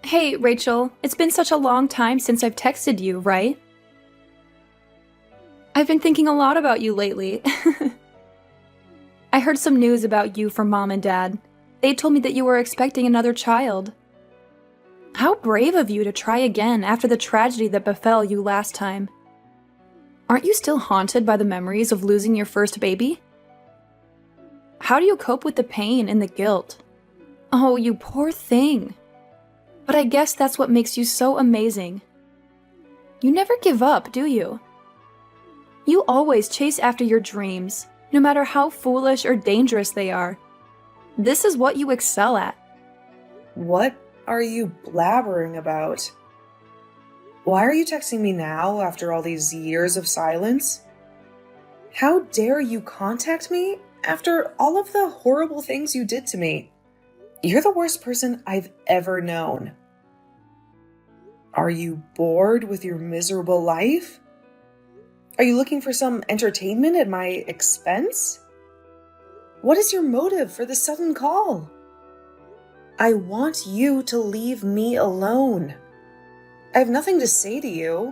Hey, Rachel, it's been such a long time since I've texted you, right? I've been thinking a lot about you lately. I heard some news about you from Mom and Dad. They told me that you were expecting another child. How brave of you to try again after the tragedy that befell you last time. Aren't you still haunted by the memories of losing your first baby? How do you cope with the pain and the guilt? Oh, you poor thing. But I guess that's what makes you so amazing. You never give up, do you? You always chase after your dreams, no matter how foolish or dangerous they are. This is what you excel at. What are you blabbering about? Why are you texting me now after all these years of silence? How dare you contact me after all of the horrible things you did to me? You're the worst person I've ever known. Are you bored with your miserable life? Are you looking for some entertainment at my expense? What is your motive for the sudden call? I want you to leave me alone. I have nothing to say to you.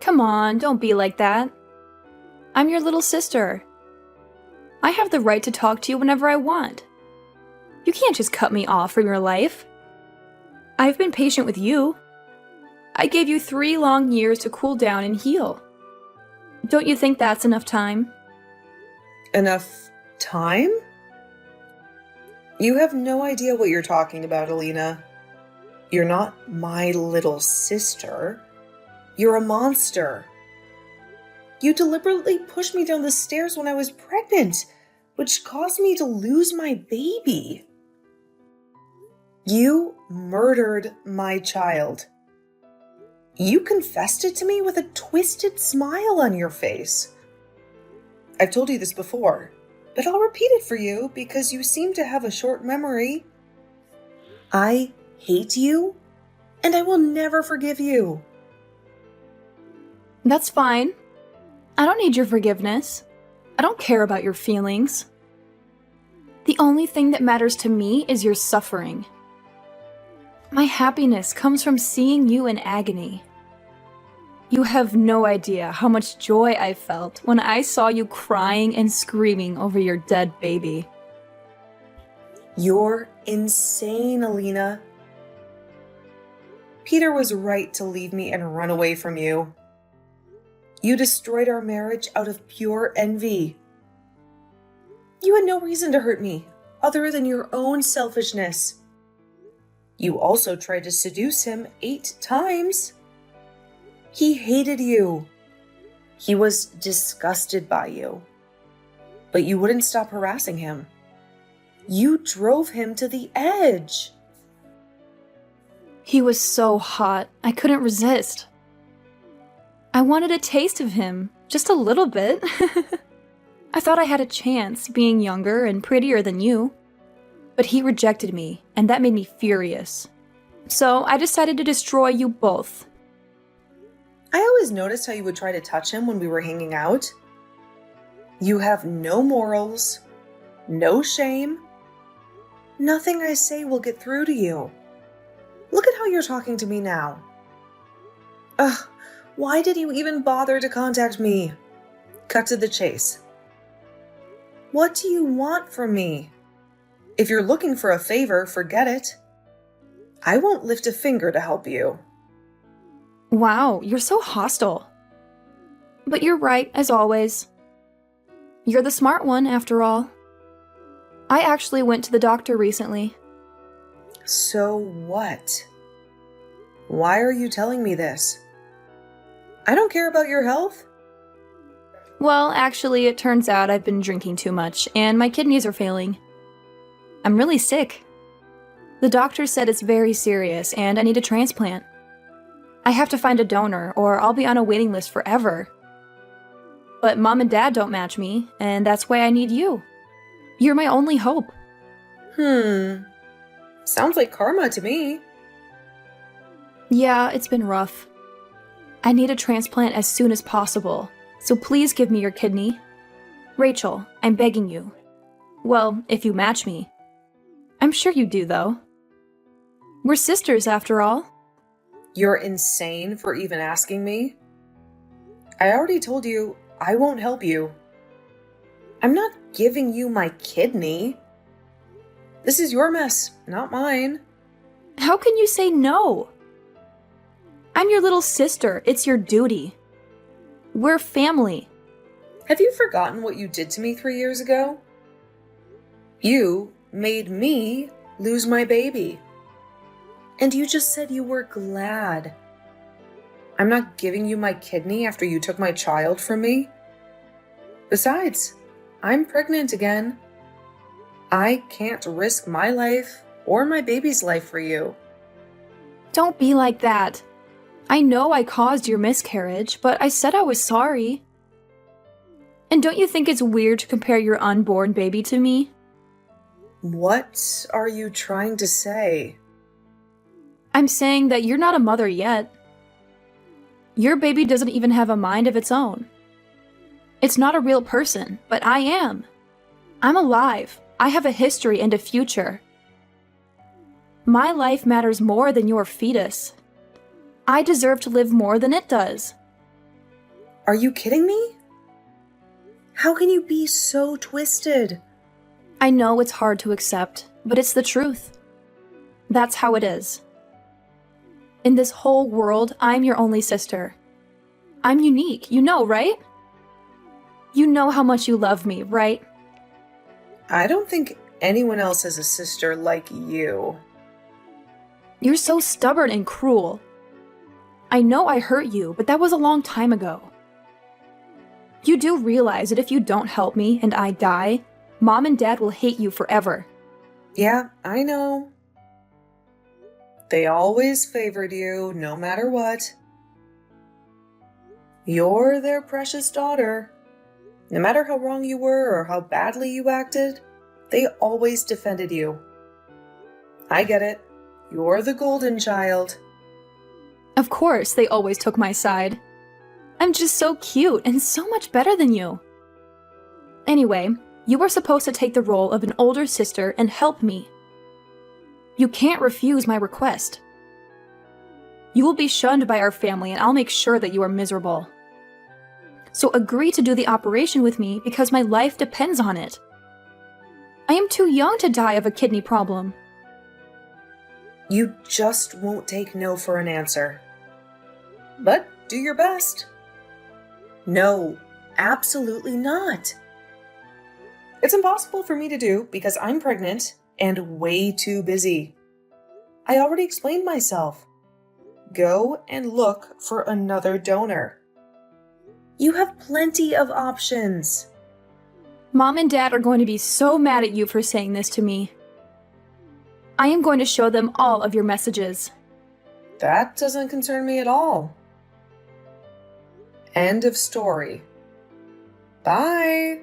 Come on, don't be like that. I'm your little sister. I have the right to talk to you whenever I want. You can't just cut me off from your life. I've been patient with you. I gave you 3 long years to cool down and heal. Don't you think that's enough time? Enough time? You have no idea what you're talking about, Alina. You're not my little sister. You're a monster. You deliberately pushed me down the stairs when I was pregnant, which caused me to lose my baby. You murdered my child. You confessed it to me with a twisted smile on your face. I've told you this before, but I'll repeat it for you because you seem to have a short memory. I hate you, and I will never forgive you. That's fine. I don't need your forgiveness. I don't care about your feelings. The only thing that matters to me is your suffering. My happiness comes from seeing you in agony. You have no idea how much joy I felt when I saw you crying and screaming over your dead baby. You're insane, Alina. Peter was right to leave me and run away from you. You destroyed our marriage out of pure envy. You had no reason to hurt me, other than your own selfishness. You also tried to seduce him 8 times. He hated you. He was disgusted by you. But you wouldn't stop harassing him. You drove him to the edge. He was so hot, I couldn't resist. I wanted a taste of him, just a little bit. I thought I had a chance, being younger and prettier than you. But he rejected me, and that made me furious. So I decided to destroy you both. I always noticed how you would try to touch him when we were hanging out. You have no morals, no shame. Nothing I say will get through to you. Look at how you're talking to me now. Ugh, why did you even bother to contact me? Cut to the chase. What do you want from me? If you're looking for a favor, forget it. I won't lift a finger to help you. Wow, you're so hostile. But you're right, as always. You're the smart one, after all. I actually went to the doctor recently. So what? Why are you telling me this? I don't care about your health. Well, actually, it turns out I've been drinking too much, and my kidneys are failing. I'm really sick. The doctor said it's very serious, and I need a transplant. I have to find a donor, or I'll be on a waiting list forever. But Mom and Dad don't match me, and that's why I need you. You're my only hope. Sounds like karma to me. Yeah, it's been rough. I need a transplant as soon as possible, so please give me your kidney. Rachel, I'm begging you. Well, if you match me. I'm sure you do, though. We're sisters, after all. You're insane for even asking me. I already told you I won't help you. I'm not giving you my kidney. This is your mess, not mine. How can you say no? I'm your little sister. It's your duty. We're family. Have you forgotten what you did to me 3 years ago? You made me lose my baby. And you just said you were glad. I'm not giving you my kidney after you took my child from me. Besides, I'm pregnant again. I can't risk my life or my baby's life for you. Don't be like that. I know I caused your miscarriage, but I said I was sorry. And don't you think it's weird to compare your unborn baby to me? What are you trying to say? I'm saying that you're not a mother yet. Your baby doesn't even have a mind of its own. It's not a real person, but I am. I'm alive. I have a history and a future. My life matters more than your fetus. I deserve to live more than it does. Are you kidding me? How can you be so twisted? I know it's hard to accept, but it's the truth. That's how it is. In this whole world, I'm your only sister. I'm unique, you know, right? You know how much you love me, right? I don't think anyone else has a sister like you. You're so stubborn and cruel. I know I hurt you, but that was a long time ago. You do realize that if you don't help me and I die, Mom and Dad will hate you forever. Yeah, I know. They always favored you, no matter what. You're their precious daughter. No matter how wrong you were or how badly you acted, they always defended you. I get it. You're the golden child. Of course, they always took my side. I'm just so cute and so much better than you. Anyway, you were supposed to take the role of an older sister and help me. You can't refuse my request. You will be shunned by our family and I'll make sure that you are miserable. So agree to do the operation with me because my life depends on it. I am too young to die of a kidney problem. You just won't take no for an answer. But do your best. No, absolutely not. It's impossible for me to do because I'm pregnant and way too busy. I already explained myself. Go and look for another donor. You have plenty of options. Mom and Dad are going to be so mad at you for saying this to me. I am going to show them all of your messages. That doesn't concern me at all. End of story. Bye.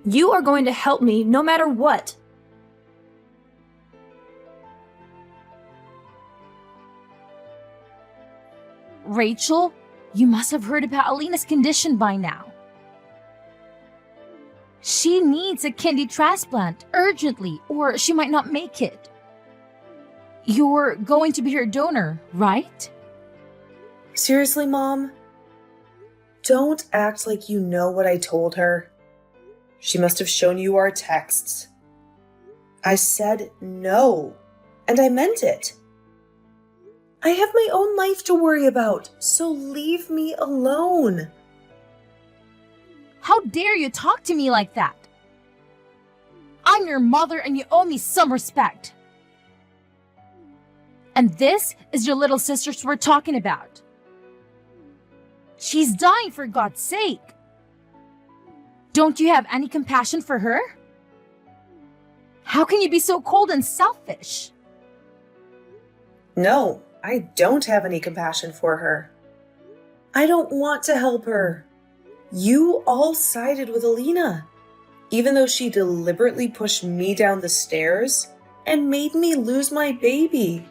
You are going to help me no matter what. Rachel, you must have heard about Alina's condition by now. She needs a kidney transplant urgently, or she might not make it. You're going to be her donor, right? Seriously, Mom? Don't act like you know what I told her. She must have shown you our texts. I said no, and I meant it. I have my own life to worry about, so leave me alone. How dare you talk to me like that? I'm your mother and you owe me some respect. And this is your little sister we're talking about. She's dying, for God's sake. Don't you have any compassion for her? How can you be so cold and selfish? No, I don't have any compassion for her. I don't want to help her. You all sided with Alina, even though she deliberately pushed me down the stairs and made me lose my baby.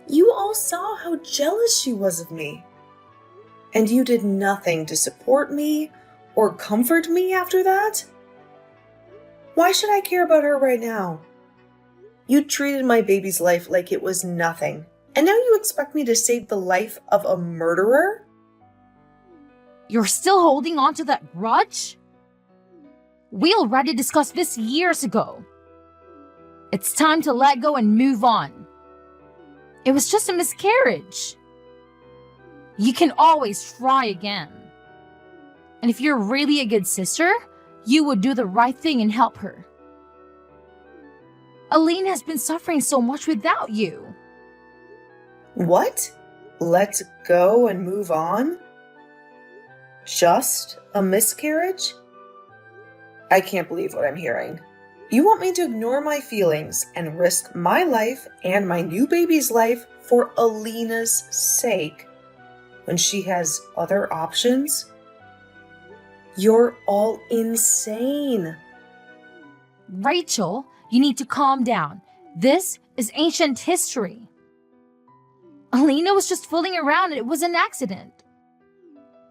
You all saw how jealous she was of me. And you did nothing to support me or comfort me after that? Why should I care about her right now? You treated my baby's life like it was nothing. And now you expect me to save the life of a murderer? You're still holding on to that grudge? We already discussed this years ago. It's time to let go and move on. It was just a miscarriage. You can always try again. And if you're really a good sister, you would do the right thing and help her. Alina has been suffering so much without you. What? Let's go and move on? Just a miscarriage? I can't believe what I'm hearing. You want me to ignore my feelings and risk my life and my new baby's life for Alina's sake when she has other options? You're all insane. Rachel, you need to calm down. This is ancient history. Alina was just fooling around and it was an accident.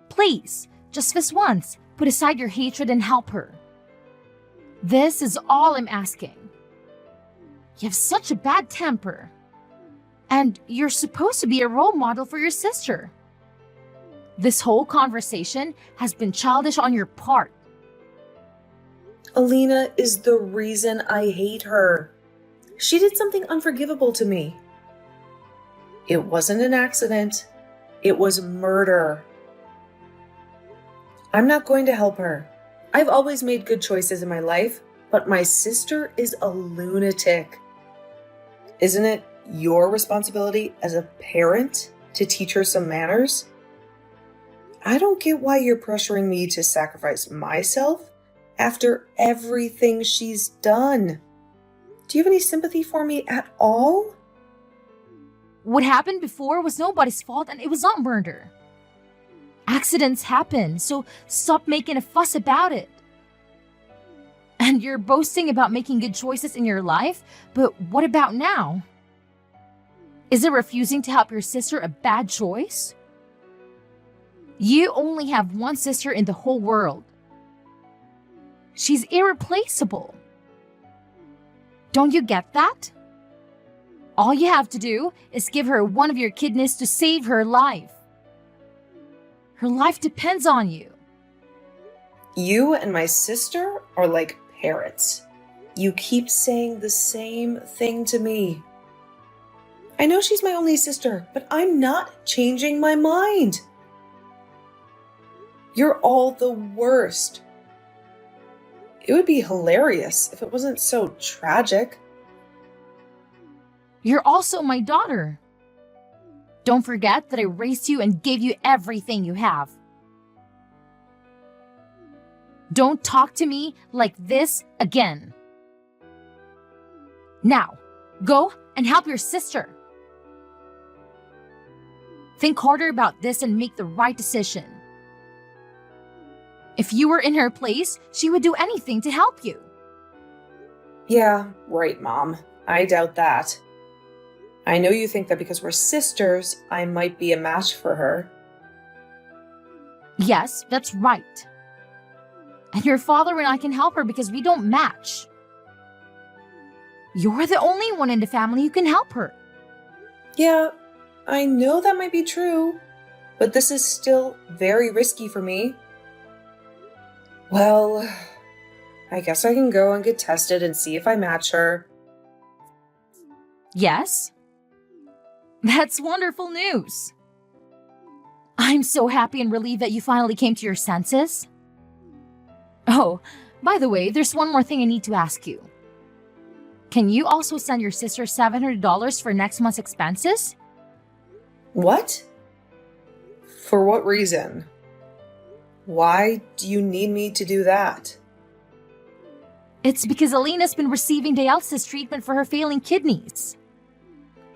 Please, just this once, put aside your hatred and help her. This is all I'm asking. You have such a bad temper. And you're supposed to be a role model for your sister. This whole conversation has been childish on your part. Alina is the reason I hate her. She did something unforgivable to me. It wasn't an accident. It was murder. I'm not going to help her. I've always made good choices in my life, but my sister is a lunatic. Isn't it your responsibility as a parent to teach her some manners? I don't get why you're pressuring me to sacrifice myself after everything she's done. Do you have any sympathy for me at all? What happened before was nobody's fault and it was not murder. Accidents happen, so stop making a fuss about it. And you're boasting about making good choices in your life, but what about now? Is it refusing to help your sister a bad choice? You only have one sister in the whole world. She's irreplaceable. Don't you get that? All you have to do is give her one of your kidneys to save her life. Her life depends on you. You and my sister are like parrots. You keep saying the same thing to me. I know she's my only sister, but I'm not changing my mind. You're all the worst. It would be hilarious if it wasn't so tragic. You're also my daughter. Don't forget that I raised you and gave you everything you have. Don't talk to me like this again. Now, go and help your sister. Think harder about this and make the right decision. If you were in her place, she would do anything to help you. Yeah, right, Mom. I doubt that. I know you think that because we're sisters, I might be a match for her. Yes, that's right. And your father and I can help her because we don't match. You're the only one in the family who can help her. Yeah, I know that might be true, but this is still very risky for me. Well, I guess I can go and get tested and see if I match her. Yes? That's wonderful news. I'm so happy and relieved that you finally came to your senses. Oh, by the way, there's one more thing I need to ask you. Can you also send your sister $700 for next month's expenses? What? For what reason? Why do you need me to do that? It's because Alina's been receiving dialysis treatment for her failing kidneys.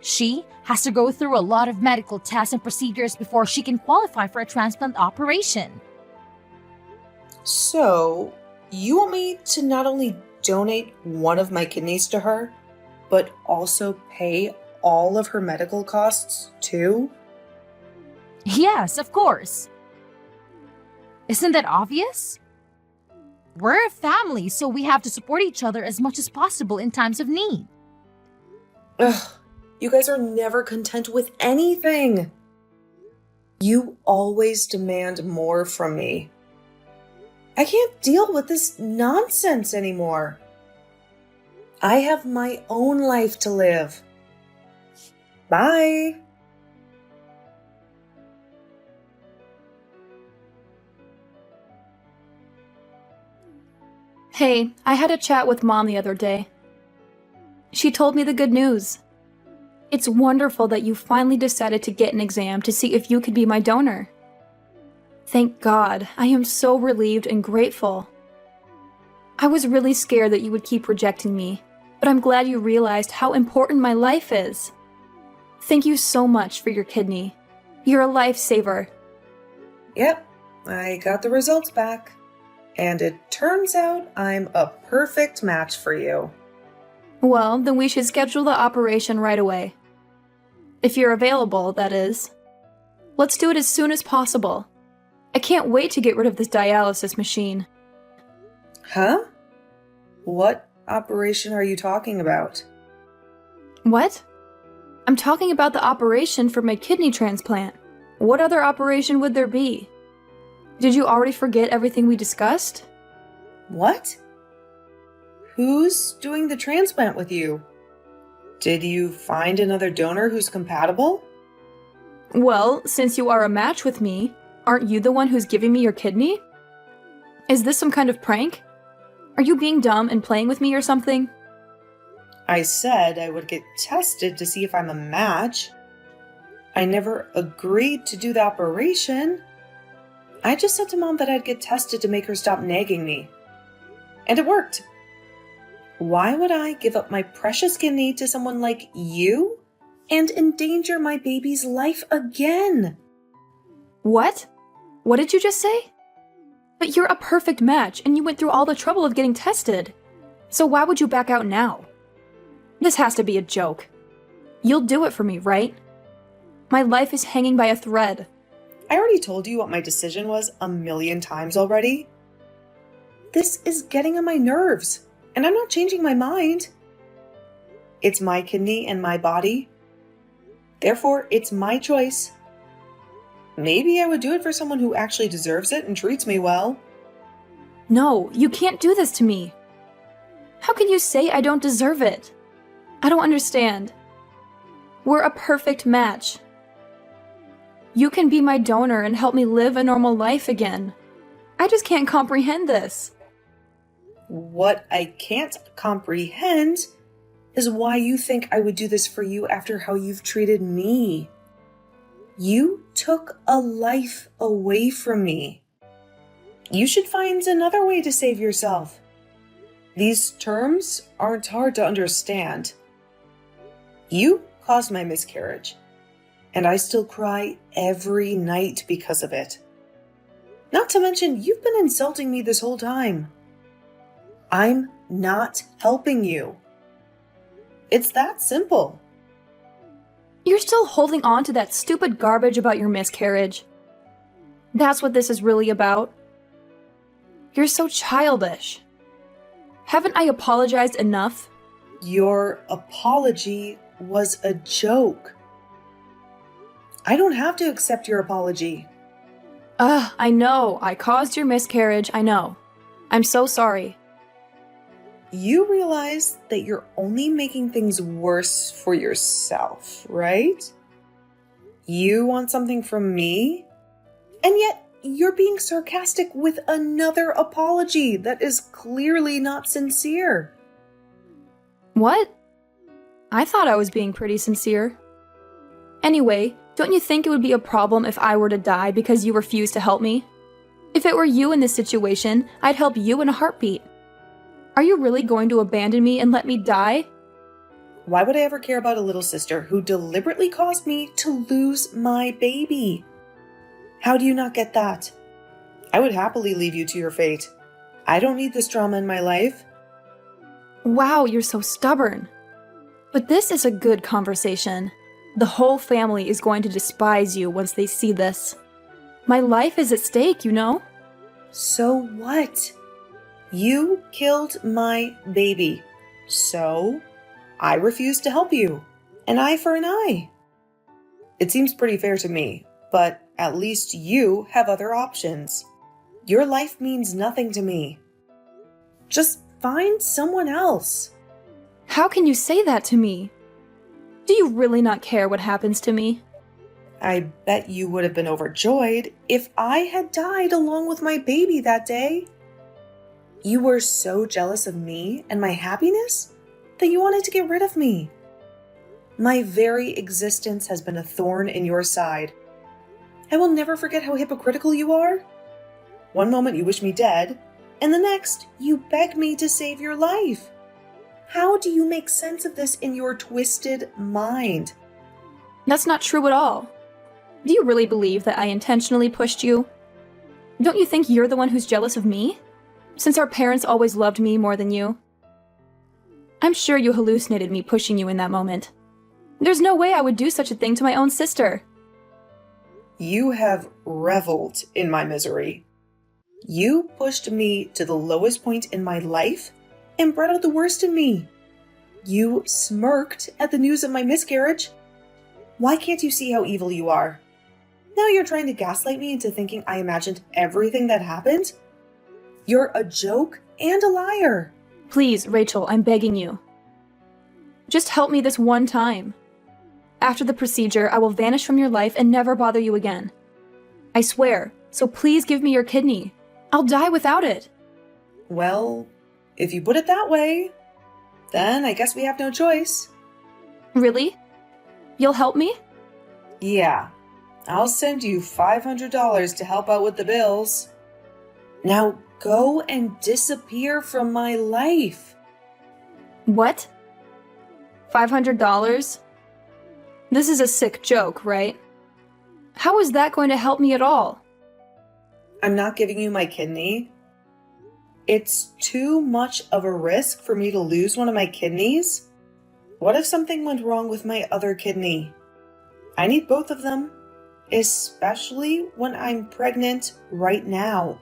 She has to go through a lot of medical tests and procedures before she can qualify for a transplant operation. So, you want me to not only donate one of my kidneys to her, but also pay all of her medical costs too? Yes, of course. Isn't that obvious? We're a family, so we have to support each other as much as possible in times of need. Ugh, you guys are never content with anything. You always demand more from me. I can't deal with this nonsense anymore. I have my own life to live. Bye. Hey, I had a chat with Mom the other day. She told me the good news. It's wonderful that you finally decided to get an exam to see if you could be my donor. Thank God, I am so relieved and grateful. I was really scared that you would keep rejecting me, but I'm glad you realized how important my life is. Thank you so much for your kidney. You're a lifesaver. Yep, I got the results back. And it turns out I'm a perfect match for you. Well, then we should schedule the operation right away. If you're available, that is. Let's do it as soon as possible. I can't wait to get rid of this dialysis machine. Huh? What operation are you talking about? What? I'm talking about the operation for my kidney transplant. What other operation would there be? Did you already forget everything we discussed? What? Who's doing the transplant with you? Did you find another donor who's compatible? Well, since you are a match with me, aren't you the one who's giving me your kidney? Is this some kind of prank? Are you being dumb and playing with me or something? I said I would get tested to see if I'm a match. I never agreed to do the operation. I just said to Mom that I'd get tested to make her stop nagging me. And it worked. Why would I give up my precious kidney to someone like you and endanger my baby's life again? What? What did you just say? But you're a perfect match and you went through all the trouble of getting tested. So why would you back out now? This has to be a joke. You'll do it for me, right? My life is hanging by a thread. I already told you what my decision was 1,000,000 times already. This is getting on my nerves, and I'm not changing my mind. It's my kidney and my body. Therefore, it's my choice. Maybe I would do it for someone who actually deserves it and treats me well. No, you can't do this to me. How can you say I don't deserve it? I don't understand. We're a perfect match. You can be my donor and help me live a normal life again. I just can't comprehend this. What I can't comprehend is why you think I would do this for you after how you've treated me. You took a life away from me. You should find another way to save yourself. These terms aren't hard to understand. You caused my miscarriage, and I still cry every night because of it. Not to mention, you've been insulting me this whole time. I'm not helping you. It's that simple. You're still holding on to that stupid garbage about your miscarriage. That's what this is really about. You're so childish. Haven't I apologized enough? Your apology was a joke. I don't have to accept your apology. I know. I caused your miscarriage. I know. I'm so sorry. You realize that you're only making things worse for yourself, right? You want something from me, and yet you're being sarcastic with another apology that is clearly not sincere. What? I thought I was being pretty sincere. Anyway, don't you think it would be a problem if I were to die because you refused to help me? If it were you in this situation, I'd help you in a heartbeat. Are you really going to abandon me and let me die? Why would I ever care about a little sister who deliberately caused me to lose my baby? How do you not get that? I would happily leave you to your fate. I don't need this drama in my life. Wow, you're so stubborn. But this is a good conversation. The whole family is going to despise you once they see this. My life is at stake, you know? So what? You killed my baby. So I refuse to help you. An eye for an eye. It seems pretty fair to me, but at least you have other options. Your life means nothing to me. Just find someone else. How can you say that to me? Do you really not care what happens to me? I bet you would have been overjoyed if I had died along with my baby that day. You were so jealous of me and my happiness that you wanted to get rid of me. My very existence has been a thorn in your side. I will never forget how hypocritical you are. One moment you wish me dead, and the next you beg me to save your life. How do you make sense of this in your twisted mind? That's not true at all. Do you really believe that I intentionally pushed you? Don't you think you're the one who's jealous of me? Since our parents always loved me more than you. I'm sure you hallucinated me pushing you in that moment. There's no way I would do such a thing to my own sister. You have reveled in my misery. You pushed me to the lowest point in my life and brought out the worst in me. You smirked at the news of my miscarriage. Why can't you see how evil you are? Now you're trying to gaslight me into thinking I imagined everything that happened? You're a joke and a liar. Please, Rachel, I'm begging you. Just help me this one time. After the procedure, I will vanish from your life and never bother you again. I swear, so please give me your kidney. I'll die without it. Well, if you put it that way, then I guess we have no choice. Really? You'll help me? Yeah, I'll send you $500 to help out with the bills. Now go and disappear from my life. What? $500? This is a sick joke, right? How is that going to help me at all? I'm not giving you my kidney. It's too much of a risk for me to lose one of my kidneys. What if something went wrong with my other kidney? I need both of them, especially when I'm pregnant right now.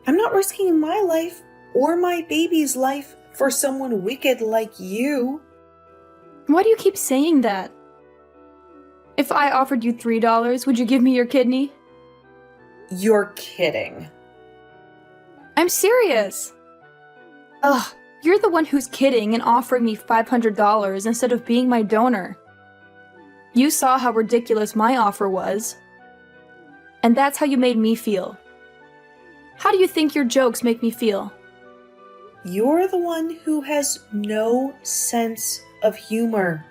I'm not risking my life or my baby's life for someone wicked like you. Why do you keep saying that? If I offered you $3, would you give me your kidney? You're kidding. I'm serious. Ugh, you're the one who's kidding and offering me $500 instead of being my donor. You saw how ridiculous my offer was. And that's how you made me feel. How do you think your jokes make me feel? You're the one who has no sense of humor.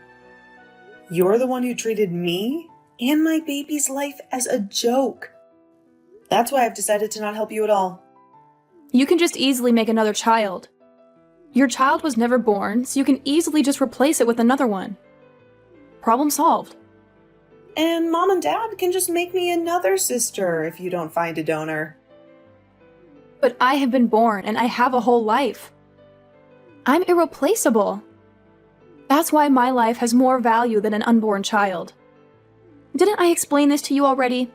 You're the one who treated me and my baby's life as a joke. That's why I've decided to not help you at all. You can just easily make another child. Your child was never born, so you can easily just replace it with another one. Problem solved. And Mom and Dad can just make me another sister if you don't find a donor. But I have been born and I have a whole life. I'm irreplaceable. That's why my life has more value than an unborn child. Didn't I explain this to you already?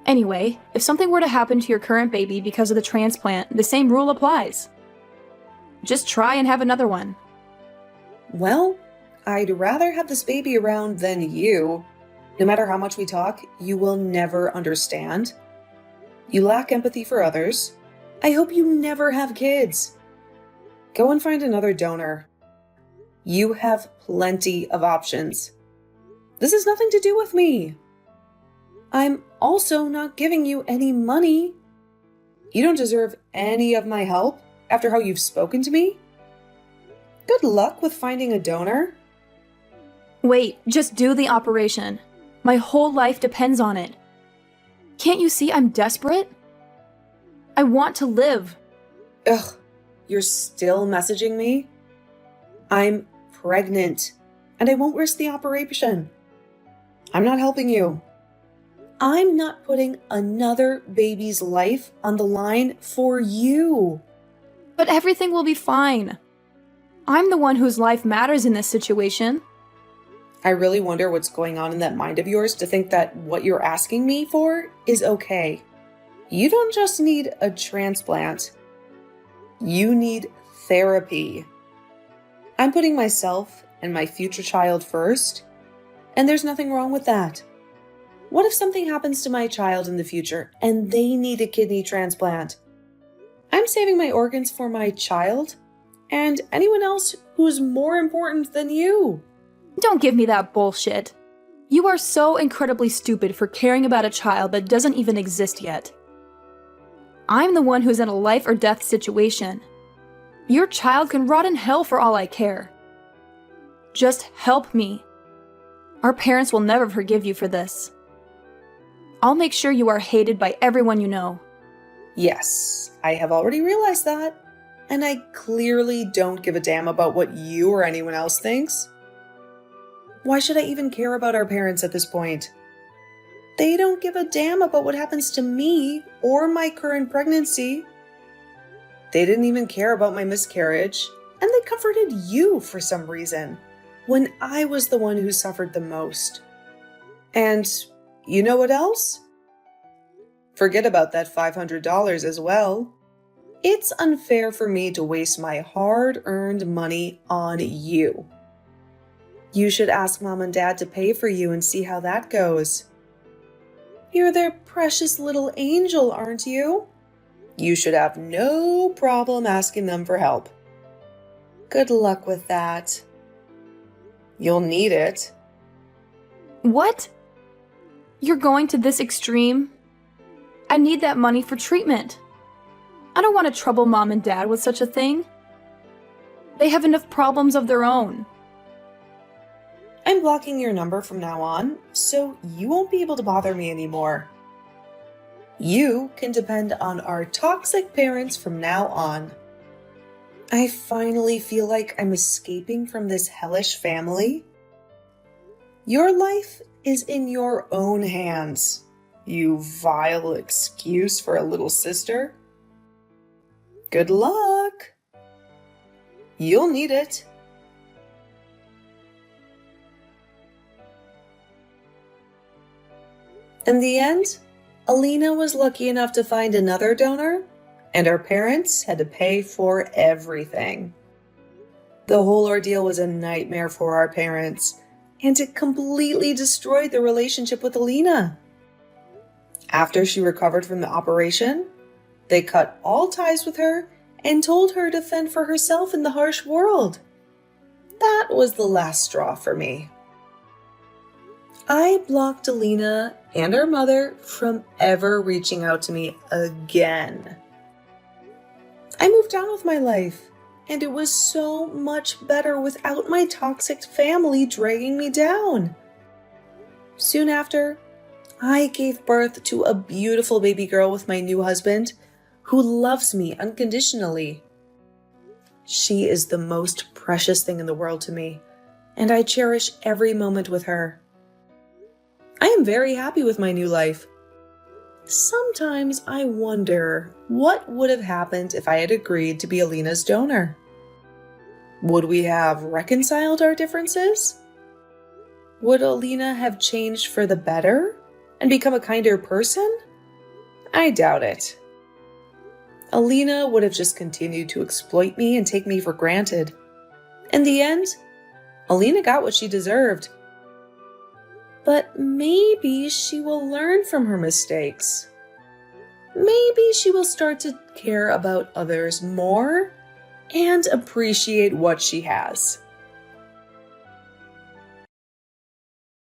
Anyway, if something were to happen to your current baby because of the transplant, the same rule applies. Just try and have another one. Well, I'd rather have this baby around than you. No matter how much we talk, you will never understand. You lack empathy for others. I hope you never have kids. Go and find another donor. You have plenty of options. This has nothing to do with me. I'm also not giving you any money. You don't deserve any of my help after how you've spoken to me. Good luck with finding a donor. Wait, just do the operation. My whole life depends on it. Can't you see I'm desperate? I want to live. Ugh, you're still messaging me? I'm pregnant, and I won't risk the operation. I'm not helping you. I'm not putting another baby's life on the line for you. But everything will be fine. I'm the one whose life matters in this situation. I really wonder what's going on in that mind of yours to think that what you're asking me for is okay. You don't just need a transplant. You need therapy. I'm putting myself and my future child first, and there's nothing wrong with that. What if something happens to my child in the future and they need a kidney transplant? I'm saving my organs for my child and anyone else who's more important than you. Don't give me that bullshit. You are so incredibly stupid for caring about a child that doesn't even exist yet. I'm the one who's in a life or death situation. Your child can rot in hell for all I care. Just help me. Our parents will never forgive you for this. I'll make sure you are hated by everyone you know. Yes, I have already realized that, and I clearly don't give a damn about what you or anyone else thinks. Why should I even care about our parents at this point? They don't give a damn about what happens to me or my current pregnancy. They didn't even care about my miscarriage, and they comforted you for some reason, when I was the one who suffered the most. And you know what else? Forget about that $500 as well. It's unfair for me to waste my hard-earned money on you. You should ask Mom and Dad to pay for you and see how that goes. You're their precious little angel, aren't you? You should have no problem asking them for help. Good luck with that. You'll need it. What? You're going to this extreme? I need that money for treatment. I don't want to trouble Mom and Dad with such a thing. They have enough problems of their own. I'm blocking your number from now on, so you won't be able to bother me anymore. You can depend on our toxic parents from now on. I finally feel like I'm escaping from this hellish family. Your life is in your own hands, you vile excuse for a little sister. Good luck. You'll need it. In the end, Alina was lucky enough to find another donor, and our parents had to pay for everything. The whole ordeal was a nightmare for our parents, and it completely destroyed the relationship with Alina. After she recovered from the operation, they cut all ties with her and told her to fend for herself in the harsh world. That was the last straw for me. I blocked Alina and her mother from ever reaching out to me again. I moved on with my life, and it was so much better without my toxic family dragging me down. Soon after, I gave birth to a beautiful baby girl with my new husband, who loves me unconditionally. She is the most precious thing in the world to me, and I cherish every moment with her. I am very happy with my new life. Sometimes I wonder what would have happened if I had agreed to be Alina's donor. Would we have reconciled our differences? Would Alina have changed for the better and become a kinder person? I doubt it. Alina would have just continued to exploit me and take me for granted. In the end, Alina got what she deserved. But maybe she will learn from her mistakes. Maybe she will start to care about others more and appreciate what she has.